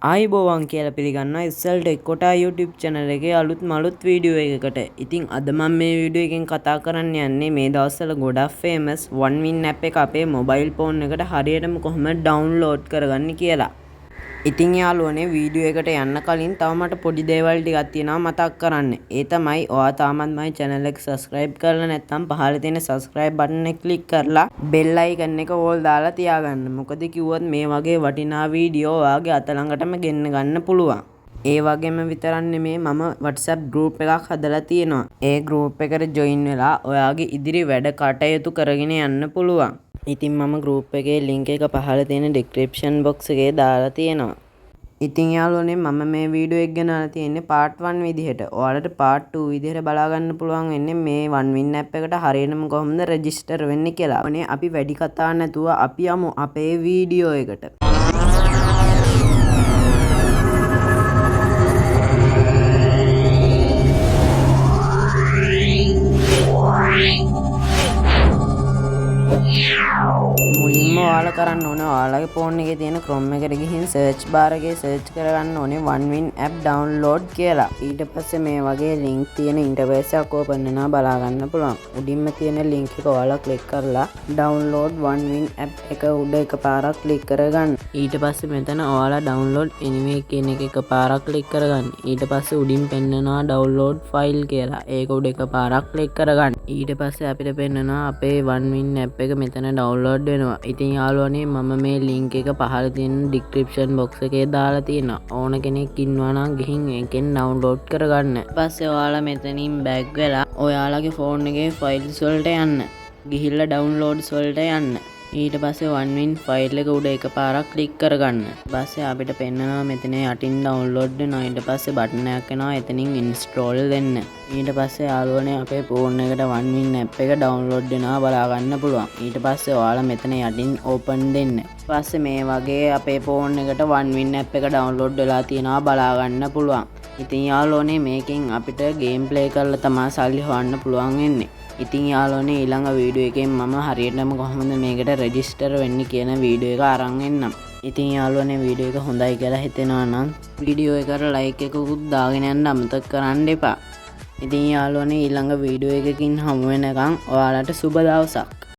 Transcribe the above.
ආයිබෝවන් කියලා පිළිගන්නවා SL Tech Kota YouTube channel එකේ අලුත් වීඩියෝ එකකට. ඉතින් අද මම මේ වීඩියෝ එකෙන් කතා කරන්න යන්නේ මේ දවස්වල ගොඩක් famous OneWin app එක අපේ mobile phone එකට හරියටම කොහොමද download කරගන්නේ කියලා. ඉතින් යාළුවනේ වීඩියෝ එකට යන්න කලින් තව මට පොඩි දේවල් ටිකක් තියෙනවා මතක් කරන්න. ඒ තමයි ඔයා තාමත් මගේ channel එක subscribe කරලා නැත්නම් පහළ තියෙන subscribe button එක click කරලා bell icon එක all දාලා තියාගන්න. මොකද කිව්වොත් මේ වගේ වටිනා වීඩියෝ ඔයාගේ අත ළඟටම ගෙන්න ගන්න පුළුවන්. ඒ වගේම විතරක් නෙමේ මම WhatsApp group එකක් හදලා තියෙනවා. ඒ group එකට join වෙලා ඔයාගේ ඉදිරි වැඩ කටයුතු කරගෙන යන්න පුළුවන්. ඉතින් මම group එකේ link එක පහළ තියෙන description box එකේ දාලා තියෙනවා. ඉතින් යාළුවනේ මම මේ වීඩියෝ එක ගෙනල්ලා තියෙන්නේ part 1 විදිහට. ඔයාලට part 2 විදිහට බලා ගන්න පුළුවන් වෙන්නේ මේ OneWin app එකට හරියටම කොහොමද register වෙන්නේ කියලා. අනේ අපි වැඩි කතා නැතුව අපි යමු අපේ වීඩියෝ එකට. මුලින්ම ඔයාලා කරන්න ඕනේ ඔයාලගේ ෆෝන් එකේ තියෙන Chrome එකට ගිහින් search bar එකේ search කරගන්න ඕනේ OneWin app download කියලා. ඊට පස්සේ මේ වගේ link තියෙන interface එකක් open වෙනවා බලා ගන්න පුළුවන්. උඩින්ම තියෙන link එක ඔයාලා click කරලා download OneWin app එක උඩ එකපාරක් click කරගන්න. ඊට පස්සේ මෙතන ඔයාලා download anyway කියන එක එකපාරක් click කරගන්න. ඊට පස්සේ උඩින් පෙන්නනවා download file කියලා. ඒක උඩ එකපාරක් click කරගන්න. ඊට පස්සේ අපිට පෙන්නනවා අපේ OneWin app එක මෙතන download වෙනවා. ඉතින් යාළුවනේ මම මේ link එක පහළ තියෙන description box එකේ දාලා තියෙනවා. ඕන කෙනෙක් ඉන්නවා නම් ගිහින් ඒකෙන් download කරගන්න. ඊපස්සේ ඔයාලා මෙතනින් back වෙලා ඔයාලගේ phone එකේ files වලට යන්න. ගිහිල්ලා downloads වලට යන්න. ඊට පස්සේ OneWin file එක උඩ එකපාරක් click කරගන්න. ඊපස්සේ අපිට පෙන්නනවා මෙතන යටින් download වෙනවා. ඊට පස්සේ button එකක් එනවා එතනින් install දෙන්න. ඊට පස්සේ යාළුවනේ අපේ phone එකට OneWin app එක download වෙනවා බලා ගන්න පුළුවන්. ඊට පස්සේ ඔයාලා මෙතන යටින් open දෙන්න. ඊට පස්සේ මේ වගේ අපේ phone එකට OneWin app එක download වෙලා තියෙනවා බලා ගන්න පුළුවන්. ඉතින් යාළුවනේ මේකෙන් අපිට game play කරලා තමයි සල්ලි හොයන්න පුළුවන් වෙන්නේ. ඉතින් යාළුවනේ ඊළඟ වීඩියෝ එකෙන් මම හරියටම කොහොමද මේකට රෙජිස්ටර් වෙන්නේ කියන වීඩියෝ එක අරන් එන්නම්. ඉතින් යාළුවනේ වීඩියෝ එක හොඳයි කියලා හිතෙනවා නම් වීඩියෝ එකට ලයික් එකකුත් දාගෙන යන්න අමතක කරන්න එපා. ඉතින් යාළුවනේ ඊළඟ වීඩියෝ එකකින් හමු වෙනකන් ඔයාලට සුබ දවසක්.